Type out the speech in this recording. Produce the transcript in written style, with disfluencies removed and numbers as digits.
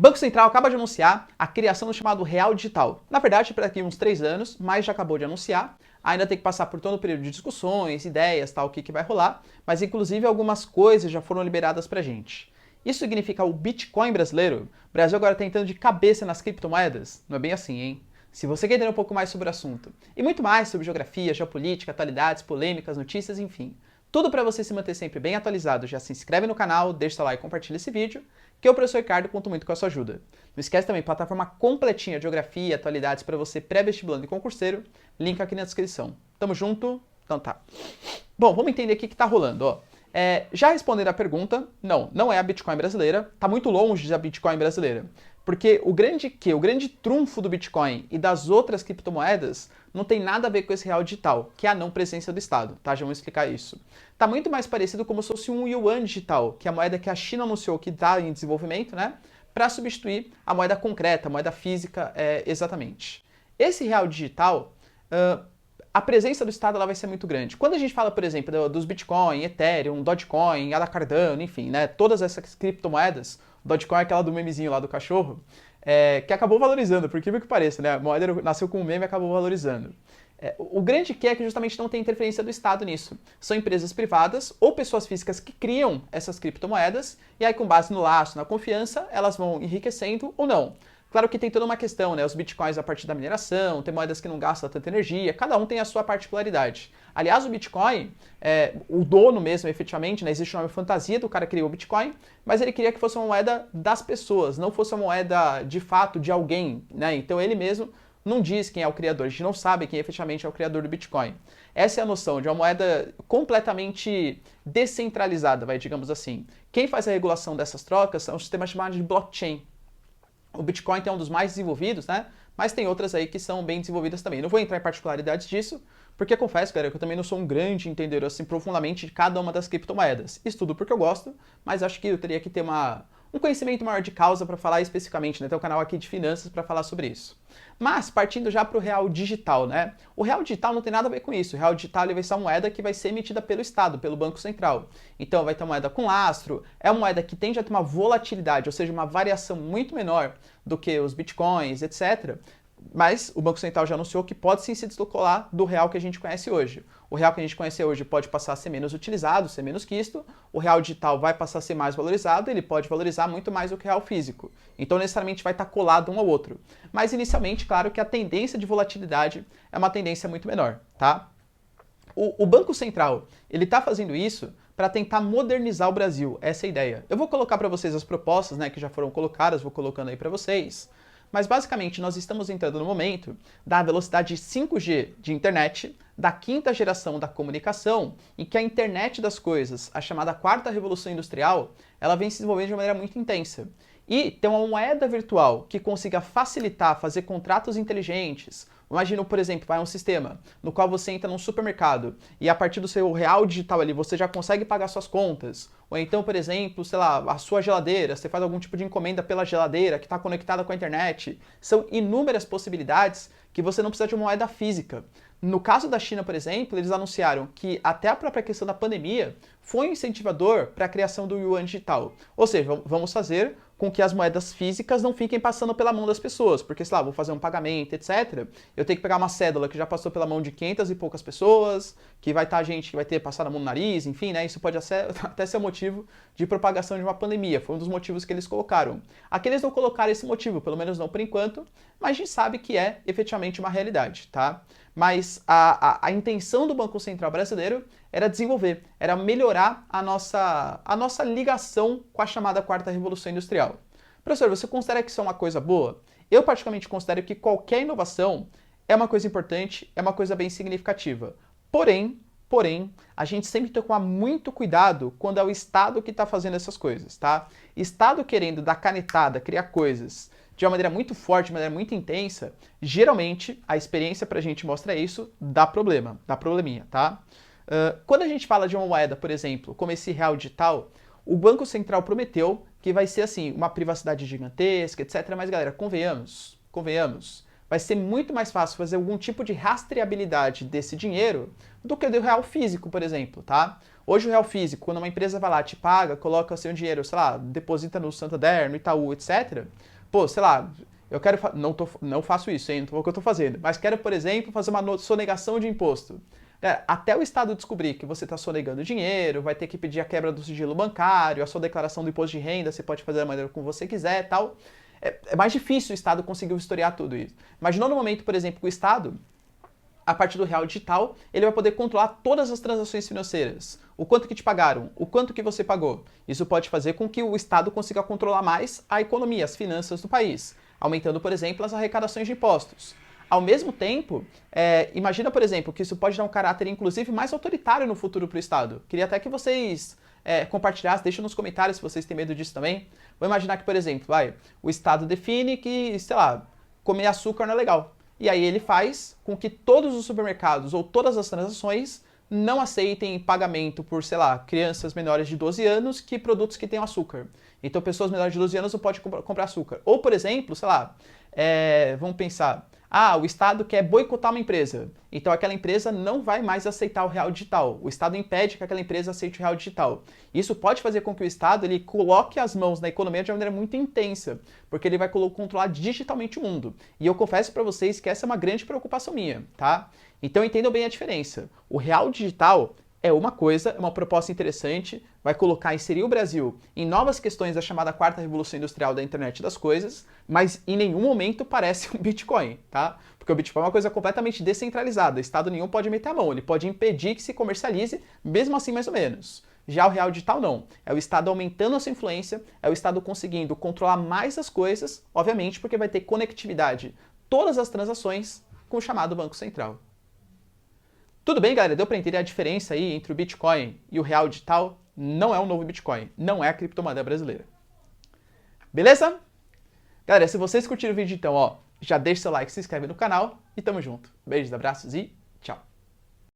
Banco Central acaba de anunciar a criação do chamado Real Digital. Na verdade, para daqui uns 3 anos, mas já acabou de anunciar. Ainda tem que passar por todo o período de discussões, ideias, tal, o que vai rolar. Mas, inclusive, algumas coisas já foram liberadas pra gente. Isso significa o Bitcoin brasileiro? O Brasil agora tá entrando de cabeça nas criptomoedas? Não é bem assim, hein? Se você quer entender um pouco mais sobre o assunto, e muito mais sobre geografia, geopolítica, atualidades, polêmicas, notícias, enfim, tudo para você se manter sempre bem atualizado, já se inscreve no canal, deixa seu like e compartilha esse vídeo, que eu, professor Ricardo, conto muito com a sua ajuda. Não esquece também, plataforma completinha de geografia, atualidades para você pré-vestibulando e concurseiro, link aqui na descrição. Tamo junto? Então tá. Bom, vamos entender o que tá rolando, ó. Já respondendo a pergunta, não é a Bitcoin brasileira, tá muito longe da Bitcoin brasileira. Porque o grande trunfo do Bitcoin e das outras criptomoedas não tem nada a ver com esse real digital, que é a não presença do Estado, tá? Já vamos explicar isso. Tá muito mais parecido como se fosse um yuan digital, que é a moeda que a China anunciou que está em desenvolvimento, né? Para substituir a moeda concreta, a moeda física, exatamente. Esse real digital, a presença do Estado ela vai ser muito grande. Quando a gente fala, por exemplo, dos Bitcoin, Ethereum, Dogecoin, ADA Cardano, enfim, né, todas essas criptomoedas, o Dogecoin é aquela do memezinho lá do cachorro, que acabou valorizando, por incrível que pareça, né, a moeda nasceu com um meme e acabou valorizando. O grande que é que justamente não tem interferência do Estado nisso. São empresas privadas ou pessoas físicas que criam essas criptomoedas e aí com base no laço, na confiança, elas vão enriquecendo ou não. Claro que tem toda uma questão, né? Os bitcoins a partir da mineração, tem moedas que não gastam tanta energia, cada um tem a sua particularidade. Aliás, o Bitcoin, o dono mesmo, efetivamente, né? Existe uma fantasia do cara que criou o Bitcoin, mas ele queria que fosse uma moeda das pessoas, não fosse uma moeda de fato de alguém, né? Então ele mesmo não diz quem é o criador, a gente não sabe quem efetivamente é o criador do Bitcoin. Essa é a noção de uma moeda completamente descentralizada, digamos assim. Quem faz a regulação dessas trocas é um sistema chamado de blockchain. O Bitcoin é um dos mais desenvolvidos, né? Mas tem outras aí que são bem desenvolvidas também. Não vou entrar em particularidades disso, porque confesso, galera, que eu também não sou um grande entendedor assim profundamente de cada uma das criptomoedas. Estudo porque eu gosto, mas acho que eu teria que ter um conhecimento maior de causa para falar especificamente, né? Tem um canal aqui de finanças para falar sobre isso. Mas, partindo já para o real digital, né? O real digital não tem nada a ver com isso. O real digital ele vai ser uma moeda que vai ser emitida pelo Estado, pelo Banco Central. Então, vai ter uma moeda com lastro, é uma moeda que tende a ter uma volatilidade, ou seja, uma variação muito menor do que os bitcoins, etc. Mas o Banco Central já anunciou que pode sim se descolar do real que a gente conhece hoje. O real que a gente conhece hoje pode passar a ser menos utilizado, ser menos quisto. O real digital vai passar a ser mais valorizado, ele pode valorizar muito mais do que o real físico. Então, necessariamente vai estar colado um ao outro. Mas, inicialmente, claro que a tendência de volatilidade é uma tendência muito menor, tá? O Banco Central, ele está fazendo isso para tentar modernizar o Brasil, essa é a ideia. Eu vou colocar para vocês as propostas, né, que já foram colocadas, vou colocando aí para vocês. Mas basicamente nós estamos entrando no momento da velocidade 5G de internet, da quinta geração da comunicação, em que a internet das coisas, a chamada quarta revolução industrial, ela vem se desenvolvendo de uma maneira muito intensa. E ter uma moeda virtual que consiga facilitar, fazer contratos inteligentes. Imagina, por exemplo, vai um sistema no qual você entra num supermercado e a partir do seu real digital ali você já consegue pagar suas contas. Ou então, por exemplo, sei lá, a sua geladeira, você faz algum tipo de encomenda pela geladeira que está conectada com a internet. São inúmeras possibilidades que você não precisa de uma moeda física. No caso da China, por exemplo, eles anunciaram que até a própria questão da pandemia foi um incentivador para a criação do yuan digital. Ou seja, vamos fazer com que as moedas físicas não fiquem passando pela mão das pessoas, porque, sei lá, vou fazer um pagamento, etc. Eu tenho que pegar uma cédula que já passou pela mão de 500 e poucas pessoas, que vai estar gente que vai ter passado a mão no nariz, enfim, né? Isso pode até ser motivo de propagação de uma pandemia. Foi um dos motivos que eles colocaram. Aqui eles não colocaram esse motivo, pelo menos não por enquanto, mas a gente sabe que é efetivamente uma realidade, tá? Mas a intenção do Banco Central brasileiro era desenvolver, era melhorar a nossa ligação com a chamada quarta revolução industrial. Professor, você considera que isso é uma coisa boa? Eu particularmente considero que qualquer inovação é uma coisa importante, é uma coisa bem significativa. Porém, a gente sempre tem que tomar muito cuidado quando é o Estado que está fazendo essas coisas, tá? Estado querendo dar canetada, criar coisas de uma maneira muito forte, de maneira muito intensa, geralmente, a experiência pra gente mostra isso, dá problema, dá probleminha, tá? Quando a gente fala de uma moeda, por exemplo, como esse real digital, o Banco Central prometeu que vai ser, assim, uma privacidade gigantesca, etc. Mas, galera, convenhamos, vai ser muito mais fácil fazer algum tipo de rastreabilidade desse dinheiro do que do real físico, por exemplo, tá? Hoje o real físico, quando uma empresa vai lá, te paga, coloca seu dinheiro, sei lá, deposita no Santander, no Itaú, etc. Pô, sei lá, eu quero... não faço isso, hein? Não tô falando o que eu tô fazendo. Mas quero, por exemplo, fazer uma sonegação de imposto. Até o Estado descobrir que você está sonegando dinheiro, vai ter que pedir a quebra do sigilo bancário, a sua declaração do imposto de renda, você pode fazer da maneira como você quiser e tal. É mais difícil o Estado conseguir vistoriar tudo isso. Imaginou no momento, por exemplo, que o Estado, a partir do real digital, ele vai poder controlar todas as transações financeiras. O quanto que te pagaram, o quanto que você pagou. Isso pode fazer com que o Estado consiga controlar mais a economia, as finanças do país, aumentando, por exemplo, as arrecadações de impostos. Ao mesmo tempo, imagina, por exemplo, que isso pode dar um caráter, inclusive, mais autoritário no futuro para o Estado. Queria até que vocês compartilhassem, deixem nos comentários se vocês têm medo disso também. Vou imaginar que, por exemplo, o Estado define que, sei lá, comer açúcar não é legal. E aí ele faz com que todos os supermercados ou todas as transações não aceitem pagamento por, sei lá, crianças menores de 12 anos que produtos que tenham açúcar. Então pessoas menores de 12 anos não podem comprar açúcar. Ou, por exemplo, sei lá, vamos pensar... o Estado quer boicotar uma empresa, então aquela empresa não vai mais aceitar o real digital. O Estado impede que aquela empresa aceite o real digital. Isso pode fazer com que o Estado ele coloque as mãos na economia de uma maneira muito intensa, porque ele vai controlar digitalmente o mundo. E eu confesso para vocês que essa é uma grande preocupação minha, tá? Então entendam bem a diferença. O real digital é uma coisa, é uma proposta interessante, vai inserir o Brasil em novas questões da chamada quarta revolução industrial da internet das coisas, mas em nenhum momento parece um Bitcoin, tá? Porque o Bitcoin é uma coisa completamente descentralizada, Estado nenhum pode meter a mão, ele pode impedir que se comercialize, mesmo assim mais ou menos. Já o real digital não, é o Estado aumentando a sua influência, é o Estado conseguindo controlar mais as coisas, obviamente porque vai ter conectividade, todas as transações, com o chamado Banco Central. Tudo bem, galera? Deu para entender a diferença aí entre o Bitcoin e o real digital? Não é um novo Bitcoin, não é a criptomoeda brasileira. Beleza? Galera, se vocês curtiram o vídeo, então, já deixa seu like, se inscreve no canal e tamo junto. Beijos, abraços e tchau!